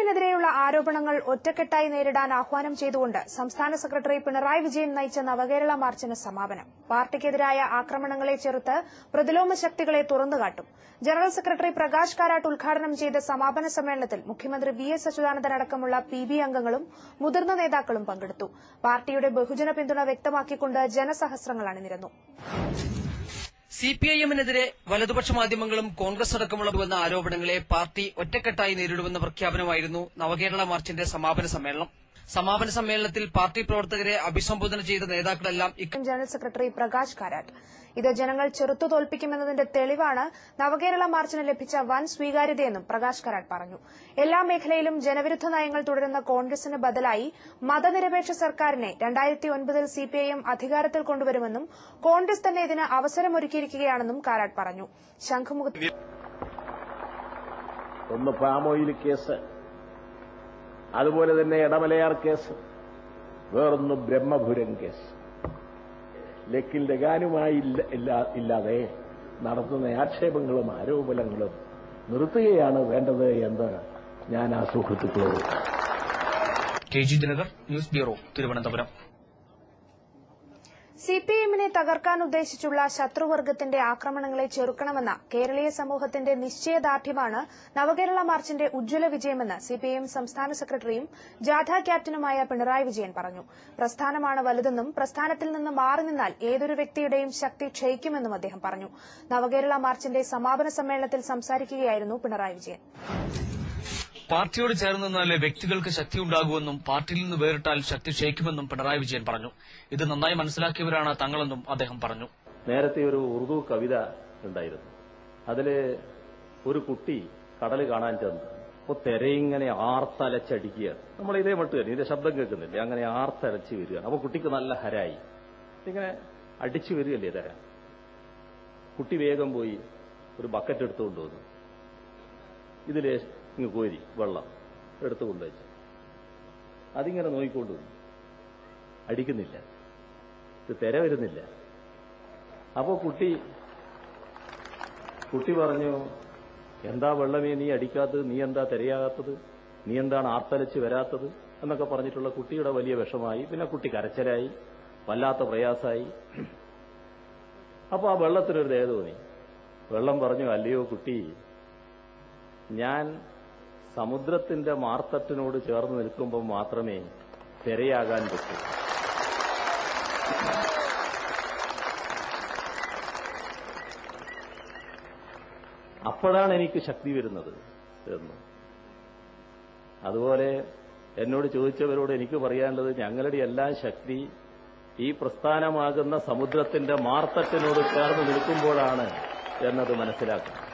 എമ്മിനെതിരെയുള്ള ആരോപണങ്ങൾ ഒറ്റക്കെട്ടായി നേരിടാൻ ആഹ്വാനം ചെയ്തുകൊണ്ട് സംസ്ഥാന സെക്രട്ടറി പിണറായി വിജയൻ നയിച്ച നവകേരള മാർച്ചിന് സമാപനം. പാർട്ടിക്കെതിരായ ആക്രമണങ്ങളെ ചെറുത്ത് പ്രതിലോമ ശക്തികളെ തുറന്നുകാട്ടും. ജനറൽ സെക്രട്ടറി പ്രകാശ് കാരാട്ട് ഉദ്ഘാടനം ചെയ്ത സമാപന സമ്മേളനത്തിൽ മുഖ്യമന്ത്രി വി.എസ്. അച്യുതാനന്ദൻ അടക്കമുള്ള പി.ബി. അംഗങ്ങളും മുതിർന്ന നേതാക്കളും പങ്കെടുത്തു. പാർട്ടിയുടെ ബഹുജന പിന്തുണ വ്യക്തമാക്കിക്കൊണ്ട് ജനസഹസ്രങ്ങൾ അണിനിരന്നു. സിപിഐഎമ്മിനെതിരെ വലതുപക്ഷ മാധ്യമങ്ങളും കോൺഗ്രസ് അടക്കമുള്ളവന്ന ആരോപണങ്ങളെ പാർട്ടി ഒറ്റക്കെട്ടായി നേരിടുമെന്ന പ്രഖ്യാപനമായിരുന്നു നവകേരള മാർച്ചിന്റെ സമാപന സമ്മേളനം. സമാപന സമ്മേളനത്തിൽ പാർട്ടി പ്രവർത്തകരെ അഭിസംബോധന ചെയ്ത നേതാക്കളെല്ലാം ജനറൽ സെക്രട്ടറി പ്രകാശ് കാരാട്ട് ഇത് ജനങ്ങൾ ചെറുത്തു തോൽപ്പിക്കുമെന്നതിന്റെ തെളിവാണ് നവകേരള മാർച്ചിന് ലഭിച്ച വൻ സ്വീകാര്യതയെന്നും പ്രകാശ് കാരാട്ട് പറഞ്ഞു. എല്ലാ മേഖലയിലും ജനവിരുദ്ധ നയങ്ങൾ തുടരുന്ന കോൺഗ്രസിന് ബദലായി മതനിരപേക്ഷ സർക്കാരിനെ 2009 സിപിഐഎം അധികാരത്തിൽ കൊണ്ടുവരുമെന്നും കോൺഗ്രസ് തന്നെ ഇതിന് അവസരമൊരുക്കിയിരിക്കുകയാണെന്നും കാരാട്ട് പറഞ്ഞു. ഒന്ന് പാമോയിൽ കേസ്, അതുപോലെ തന്നെ ഇടമലയാർ കേസ്, വേറൊന്ന് ബ്രഹ്മപുരം കേസ്. ലക്കിൽ ലഗാനുമായി ഇല്ലാതെ നടത്തുന്ന ആക്ഷേപങ്ങളും ആരോപണങ്ങളും നിർത്തുകയാണ് വേണ്ടത് എന്ന് ഞാൻ ആ സുഹൃത്തുക്കളോട്. KG Dinakar, news bureau, Thiruvananthapuram. സിപിഐഎമ്മിനെ തകർക്കാൻ ഉദ്ദേശിച്ചുള്ള ശത്രുവർഗത്തിന്റെ ആക്രമണങ്ങളെ ചെറുക്കണമെന്ന കേരളീയ സമൂഹത്തിന്റെ നിശ്ചയദാർഢ്യമാണ് നവകേരള മാർച്ചിന്റെ ഉജ്ജ്വല വിജയമെന്ന് സിപിഐഎം സംസ്ഥാന സെക്രട്ടറിയും ജാഥ ക്യാപ്റ്റനുമായ പിണറായി വിജയൻ പറഞ്ഞു. പ്രസ്ഥാനമാണ് വലുതെന്നും പ്രസ്ഥാനത്തിൽ നിന്ന് മാറി നിന്നാൽ ഏതൊരു വ്യക്തിയുടെയും ശക്തി ക്ഷയിക്കുമെന്നും അദ്ദേഹം പറഞ്ഞു. നവകേരള മാർച്ചിന്റെ സമാപന സമ്മേളനത്തിൽ സംസാരിക്കുകയായിരുന്നു പിണറായി വിജയൻ. പാർട്ടിയോട് ചേർന്ന് നിന്നാലേ വ്യക്തികൾക്ക് ശക്തിയുണ്ടാകുമെന്നും പാർട്ടിയിൽ നിന്ന് വേറിട്ടാൽ ശക്തി ക്ഷയിക്കുമെന്നും പിണറായി വിജയൻ പറഞ്ഞു. ഇത് നന്നായി മനസ്സിലാക്കിയവരാണ് തങ്ങളെന്നും അദ്ദേഹം പറഞ്ഞു. നേരത്തെ ഒരു ഉറുദു കവിത ഉണ്ടായിരുന്നു. അതില് ഒരു കുട്ടി കടൽ കാണാൻ ചെന്ന് അപ്പൊ തിരയിങ്ങനെ ആർത്തലച്ചടിക്കുകയാണ്. നമ്മൾ ഇതേ മട്ട് തന്നെ, ഇതിന്റെ ശബ്ദം കേൾക്കുന്നില്ല, അങ്ങനെ ആർത്തലച്ച് വരികയാണ്. അപ്പൊ കുട്ടിക്ക് നല്ല ഹരായി, ഇങ്ങനെ അടിച്ചു വരികയല്ലേ തിര. കുട്ടി വേഗം പോയി ഒരു ബക്കറ്റ് എടുത്തുകൊണ്ട് വന്നു. ഇതിലെ ഇങ്ങ് കോരി വെള്ളം എടുത്തു കൊണ്ടുവച്ചു. അതിങ്ങനെ നോക്കിക്കൊണ്ടു അടിക്കുന്നില്ല, ഇത് തിര വരുന്നില്ല. അപ്പോ കുട്ടി പറഞ്ഞു, എന്താ വെള്ളമേ നീ അടിക്കാത്തത്, നീ എന്താ തിരയാകാത്തത്, നീ എന്താണ് ആർത്തലച്ച് വരാത്തത് എന്നൊക്കെ പറഞ്ഞിട്ടുള്ള കുട്ടിയുടെ വലിയ വിഷമായി. പിന്നെ കുട്ടി കരച്ചിലായി, വല്ലാത്ത പ്രയാസമായി. അപ്പൊ ആ വെള്ളത്തിനൊരു ദയ തോന്നി. വെള്ളം പറഞ്ഞു, അല്ലയോ കുട്ടി, ഞാൻ സമുദ്രത്തിന്റെ മാർത്തട്ടിനോട് ചേർന്ന് നിൽക്കുമ്പോൾ മാത്രമേ തിരയാകാൻ പറ്റൂ. അപ്പോഴാണ് എനിക്ക് ശക്തി വരുന്നത് എന്ന്. അതുപോലെ എന്നോട് ചോദിച്ചവരോട് എനിക്ക് പറയാനുള്ളത്, ഞങ്ങളുടെ എല്ലാം ശക്തി ഈ പ്രസ്ഥാനമാകുന്ന സമുദ്രത്തിന്റെ മാർത്തട്ടിനോട് ചേർന്ന് നിൽക്കുമ്പോഴാണ് എന്നത് മനസ്സിലാക്കണം.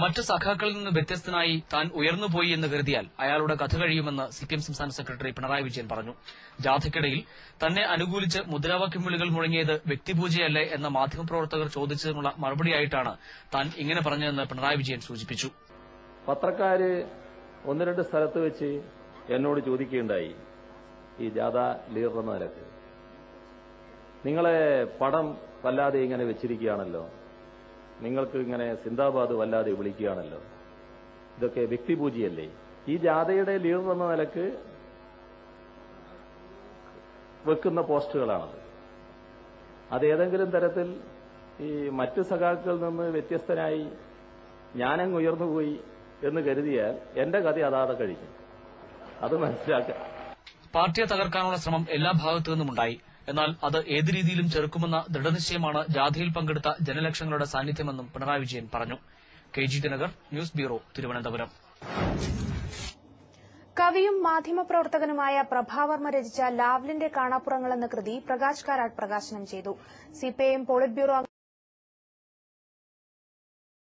മറ്റ് സഖാക്കളിൽ നിന്ന് വ്യത്യസ്തനായി താൻ ഉയർന്നുപോയി എന്ന് കരുതിയാൽ അയാളുടെ കഥ കഴിയുമെന്ന് സിപിഎം സംസ്ഥാന സെക്രട്ടറി പിണറായി വിജയൻ പറഞ്ഞു. ജാഥയ്ക്കിടയിൽ തന്നെ അനുകൂലിച്ച് മുദ്രാവാക്യം വിളികൾ മുഴങ്ങിയത് വ്യക്തിപൂജയല്ലേ എന്ന മാധ്യമപ്രവർത്തകർ ചോദിച്ചതിനുള്ള മറുപടിയായിട്ടാണ് താൻ ഇങ്ങനെ പറഞ്ഞതെന്ന് പിണറായി വിജയൻ സൂചിപ്പിച്ചു. പത്രക്കാര് ഒന്ന് രണ്ട് സ്ഥലത്ത് വെച്ച് എന്നോട് ചോദിക്കുകയുണ്ടായി, ഈ ജാഥ ലീഡർ എന്ന നിലക്ക് നിങ്ങളെ പടം വല്ലാതെ ഇങ്ങനെ വെച്ചിരിക്കുകയാണല്ലോ, നിങ്ങൾക്ക് ഇങ്ങനെ സിന്ദാബാദ് വല്ലാതെ വിളിക്കുകയാണല്ലോ, ഇതൊക്കെ വ്യക്തിപൂജയല്ലേ? ഈ ജാഥയുടെ ലീഡർ എന്ന നിലക്ക് വെക്കുന്ന പോസ്റ്റുകളാണത്. അതേതെങ്കിലും തരത്തിൽ ഈ മറ്റ് സഖാക്കളിൽ നിന്ന് വ്യത്യസ്തനായി ഞാനങ്ങ് ഉയർന്നുപോയി എന്ന് കരുതിയാൽ എന്റെ കഥ അതാതെ കഴിക്കും. അത് മനസ്സിലാക്കാം. പാർട്ടിയെ തകർക്കാനുള്ള ശ്രമം എല്ലാ ഭാഗത്തു നിന്നുമുണ്ടായി. എന്നാൽ അത് ഏത് രീതിയിലും ചെറുക്കുമെന്ന ദൃഢനിശ്ചയമാണ് ജാഥയിൽ പങ്കെടുത്ത ജനലക്ഷങ്ങളുടെ സാന്നിധ്യമെന്നും പിണറായി വിജയൻ പറഞ്ഞു. KG Dinakar, news bureau, Thiruvananthapuram. കവിയും മാധ്യമപ്രവർത്തകനുമായ പ്രഭാവർമ്മ രചിച്ച ലാവ്ലിന്റെ കാണാപ്പുറങ്ങൾ എന്ന കൃതി പ്രകാശ് കാരാട്ട് പ്രകാശനം ചെയ്തു. CPIM polit bureau